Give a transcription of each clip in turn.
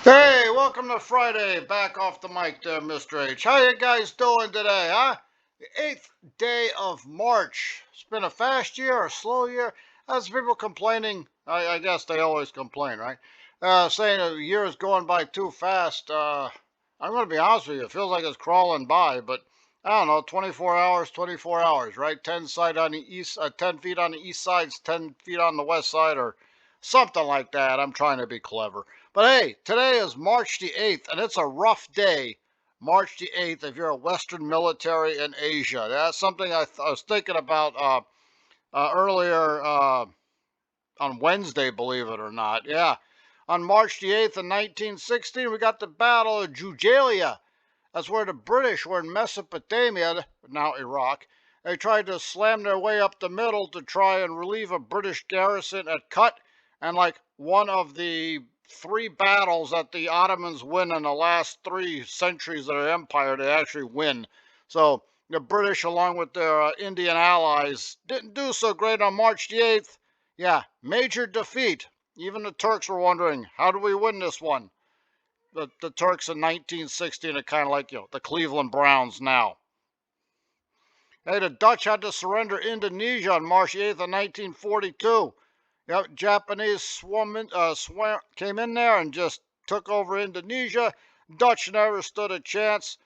Hey, welcome to Friday. Back off the mic there, Mr. H. How you guys doing today, huh? The 8th day of March. It's been a fast year, a slow year. As people complaining, I guess they always complain, right? Saying the year is going by too fast. I'm going to be honest with you. It feels like it's crawling by, but I don't know, 24 hours, right? 10 feet on the east side, 10 feet on the west side, or something like that. I'm trying to be clever. But hey, today is March the 8th, and it's a rough day. March the 8th, if you're a Western military in Asia. That's something I was thinking about earlier on Wednesday, believe it or not. Yeah. On March the 8th in 1916, we got the Battle of Jujalia. That's where the British were in Mesopotamia, now Iraq. They tried to slam their way up the middle to try and relieve a British garrison at Kut, and like one of the three battles that the Ottomans win in the last 3 centuries of their empire, they actually win. So the British, along with their Indian allies, didn't do so great on March the 8th. Yeah, major defeat. Even the Turks were wondering, how do we win this one? The Turks in 1916 are kind of like, the Cleveland Browns now. Hey, the Dutch had to surrender Indonesia on March 8th of 1942. Yep, Japanese came in there and just took over Indonesia. Dutch never stood a chance.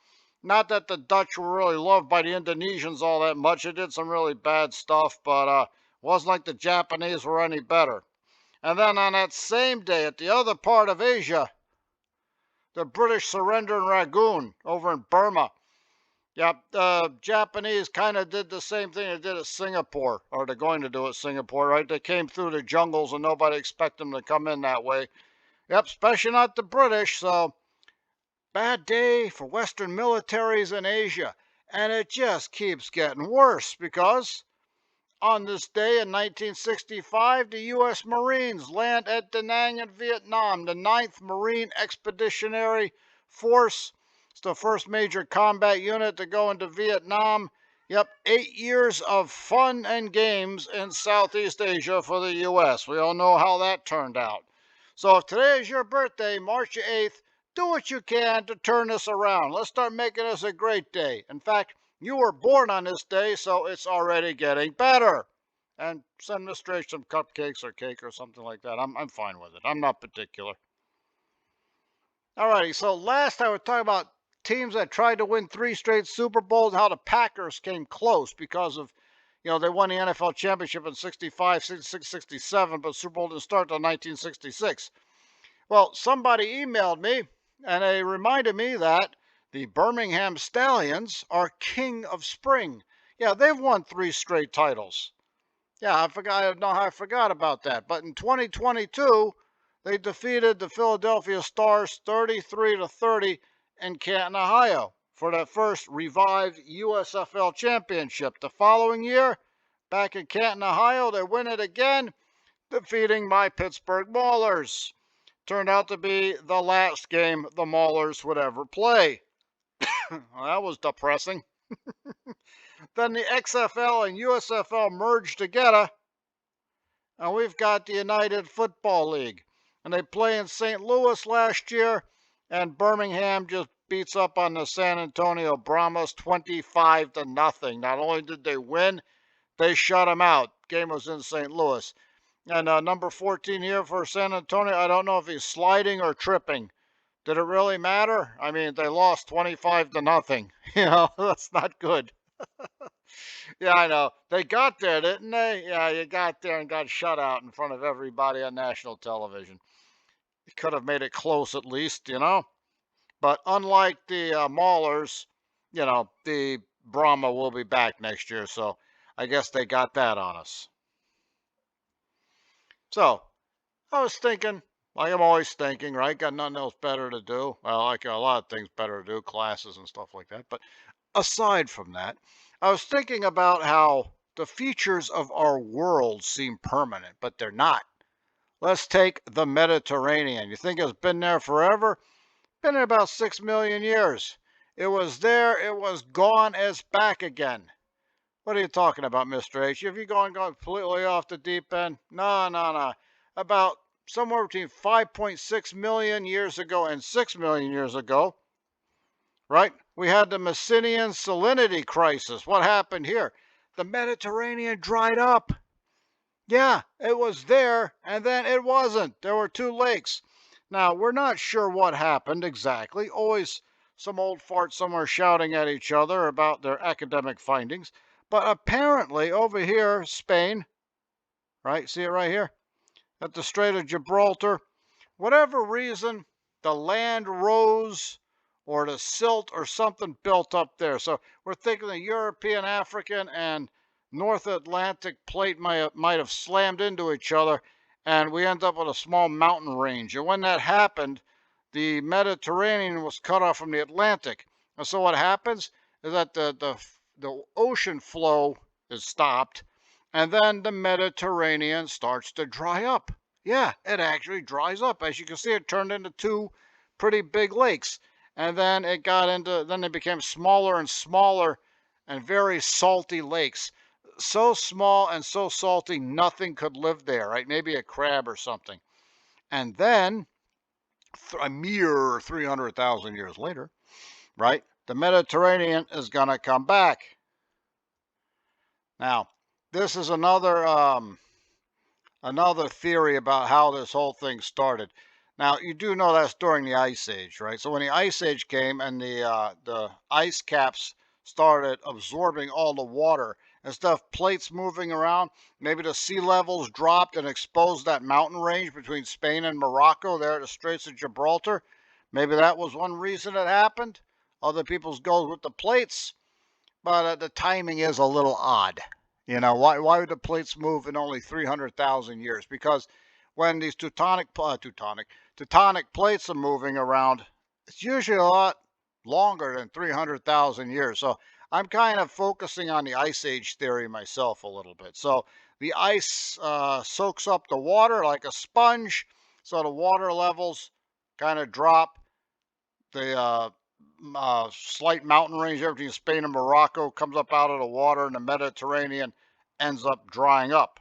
Not that the Dutch were really loved by the Indonesians all that much. They did some really bad stuff, but wasn't like the Japanese were any better. And then on that same day, at the other part of Asia, the British surrender in Rangoon over in Burma. Yep, the Japanese kind of did the same thing they did at Singapore, or they're going to do at Singapore, right? They came through the jungles and nobody expected them to come in that way. Yep, especially not the British, so bad day for Western militaries in Asia. And it just keeps getting worse because on this day in 1965, the U.S. Marines land at Da Nang in Vietnam, the 9th Marine Expeditionary Force. It's the first major combat unit to go into Vietnam. Yep, 8 years of fun and games in Southeast Asia for the U.S. We all know how that turned out. So if today is your birthday, March 8th, do what you can to turn this around. Let's start making this a great day. In fact, you were born on this day, so it's already getting better. And send Mr. H some cupcakes or cake or something like that. I'm fine with it. I'm not particular. Alrighty, so last I was talking about teams that tried to win 3 straight Super Bowls, how the Packers came close because of, they won the NFL championship in 65, 66, 67, but Super Bowl didn't start until 1966. Well, somebody emailed me and they reminded me that the Birmingham Stallions are king of spring. Yeah, they've won 3 straight titles. Yeah, I forgot. I don't know how I forgot about that. But in 2022, they defeated the Philadelphia Stars 33-30 in Canton, Ohio, for their first revived USFL championship. The following year, back in Canton, Ohio, they win it again, defeating my Pittsburgh Maulers. Turned out to be the last game the Maulers would ever play. Well, that was depressing. Then the XFL and USFL merged together, and we've got the United Football League. And they play in St. Louis last year, and Birmingham just beats up on the San Antonio Brahmas 25-0. Not only did they win, they shut them out. Game was in St. Louis. And number 14 here for San Antonio, I don't know if he's sliding or tripping. Did it really matter? I mean, they lost 25-0. That's not good. Yeah, I know. They got there, didn't they? Yeah, you got there and got shut out in front of everybody on national television. You could have made it close at least. But unlike the Maulers, the Brahma will be back next year. So I guess they got that on us. So I was thinking, like I'm always thinking, right? Got nothing else better to do. Well, like a lot of things better to do, classes and stuff like that. But aside from that, I was thinking about how the features of our world seem permanent, but they're not. Let's take the Mediterranean. You think it's been there forever? Been there about 6 million years. It was there, it was gone, it's back again. What are you talking about, Mr. H? Have you gone completely off the deep end? No, no, no. About somewhere between 5.6 million years ago and 6 million years ago, right? We had the Messina Salinity Crisis. What happened here? The Mediterranean dried up. Yeah, it was there, and then it wasn't. There were two lakes. Now, we're not sure what happened exactly. Always some old fart somewhere shouting at each other about their academic findings. But apparently, over here, Spain, right? See it right here? At the Strait of Gibraltar, whatever reason, the land rose or the silt or something built up there. So we're thinking the European, African, and North Atlantic plate might have slammed into each other, and we end up with a small mountain range. And when that happened, the Mediterranean was cut off from the Atlantic. And so what happens is that the ocean flow is stopped, and then the Mediterranean starts to dry up. Yeah, it actually dries up. As you can see, it turned into two pretty big lakes. And then then they became smaller and smaller and very salty lakes. So small and so salty, nothing could live there, right? Maybe a crab or something. And then, a mere 300,000 years later, right, the Mediterranean is going to come back. Now, this is another theory about how this whole thing started. Now, you do know that's during the Ice Age, right? So when the Ice Age came and the ice caps started absorbing all the water, instead of plates moving around, maybe the sea levels dropped and exposed that mountain range between Spain and Morocco there at the Straits of Gibraltar. Maybe that was one reason it happened. Other people's goes with the plates, but the timing is a little odd. You know, why would the plates move in only 300,000 years? Because when these tectonic plates are moving around, it's usually a lot longer than 300,000 years. So I'm kind of focusing on the Ice Age theory myself a little bit. So the ice soaks up the water like a sponge, so the water levels kind of drop. The slight mountain range there between Spain and Morocco comes up out of the water, and the Mediterranean ends up drying up.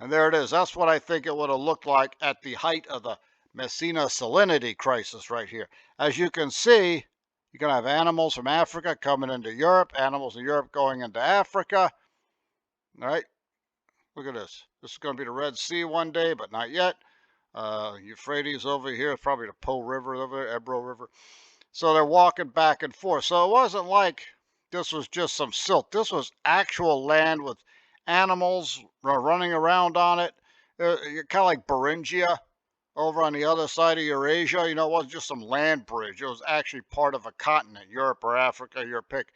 And there it is. That's what I think it would have looked like at the height of the Messina Salinity Crisis right here. As you can see, you're going to have animals from Africa coming into Europe, animals in Europe going into Africa. All right, look at this. This is going to be the Red Sea one day, but not yet. Euphrates over here, probably the Po River over there, Ebro River. So they're walking back and forth. So it wasn't like this was just some silt. This was actual land with animals running around on it. Kind of like Beringia over on the other side of Eurasia. You know, it wasn't just some land bridge. It was actually part of a continent, Europe or Africa, your pick.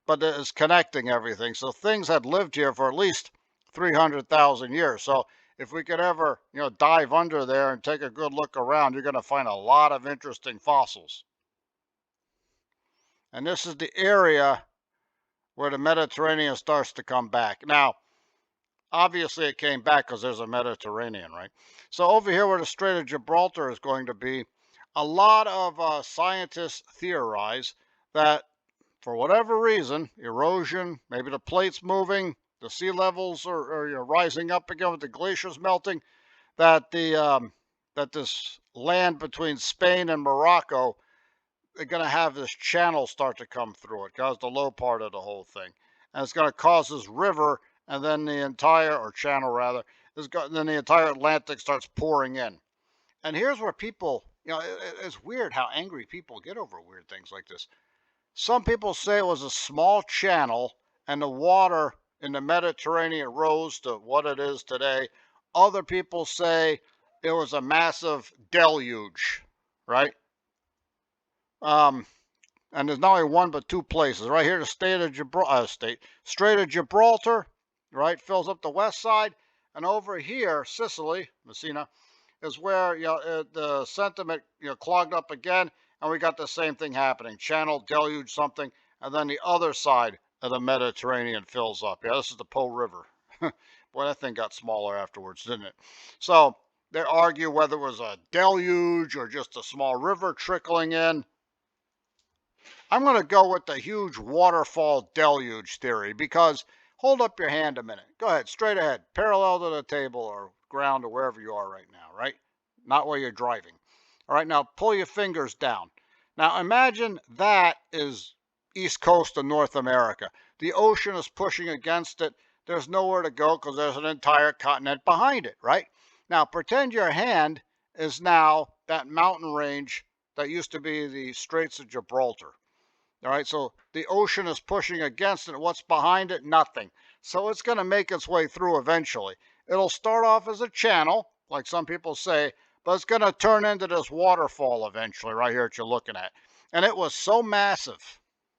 But it's connecting everything. So things had lived here for at least 300,000 years. So if we could ever, dive under there and take a good look around, you're going to find a lot of interesting fossils. And this is the area where the Mediterranean starts to come back. Now, obviously it came back because there's a Mediterranean, right? So over here where the Strait of Gibraltar is going to be, a lot of scientists theorize that for whatever reason, erosion, maybe the plates moving, the sea levels are rising up again with the glaciers melting, that that this land between Spain and Morocco, they're going to have this channel start to come through it, because the low part of the whole thing, and it's going to cause this river, and then the entire, or channel rather, then the entire Atlantic starts pouring in. And here's where people, it's weird how angry people get over weird things like this. Some people say it was a small channel and the water in the Mediterranean rose to what it is today. Other people say it was a massive deluge, right? And there's not only one but two places. Right here, the Strait of Gibraltar, right, fills up the west side. And over here, Sicily, Messina, is where the sentiment clogged up again, and we got the same thing happening. Channel, deluge, something, and then the other side of the Mediterranean fills up. Yeah, this is the Po River. Boy, that thing got smaller afterwards, didn't it? So they argue whether it was a deluge or just a small river trickling in. I'm going to go with the huge waterfall deluge theory, because hold up your hand a minute. Go ahead, straight ahead, parallel to the table, or ground or wherever you are right now, right? Not where you're driving. All right, now pull your fingers down. Now imagine that is east coast of North America. The ocean is pushing against it. There's nowhere to go because there's an entire continent behind it, right? Now pretend your hand is now that mountain range that used to be the Straits of Gibraltar. All right, so the ocean is pushing against it. What's behind it? Nothing. So it's going to make its way through eventually. It'll start off as a channel, like some people say, but it's going to turn into this waterfall eventually, right here that you're looking at. And it was so massive,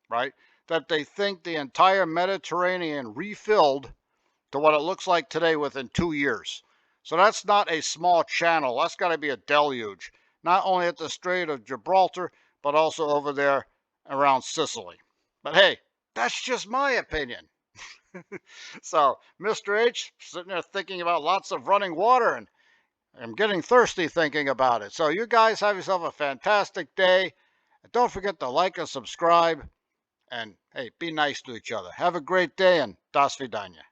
right, that they think the entire Mediterranean refilled to what it looks like today within 2 years. So that's not a small channel. That's got to be a deluge, not only at the Strait of Gibraltar, but also over there around Sicily. But hey, that's just my opinion. So, Mr. H, sitting there thinking about lots of running water, and I'm getting thirsty thinking about it. So, you guys have yourself a fantastic day. And don't forget to like and subscribe. And hey, be nice to each other. Have a great day, and das vidanya.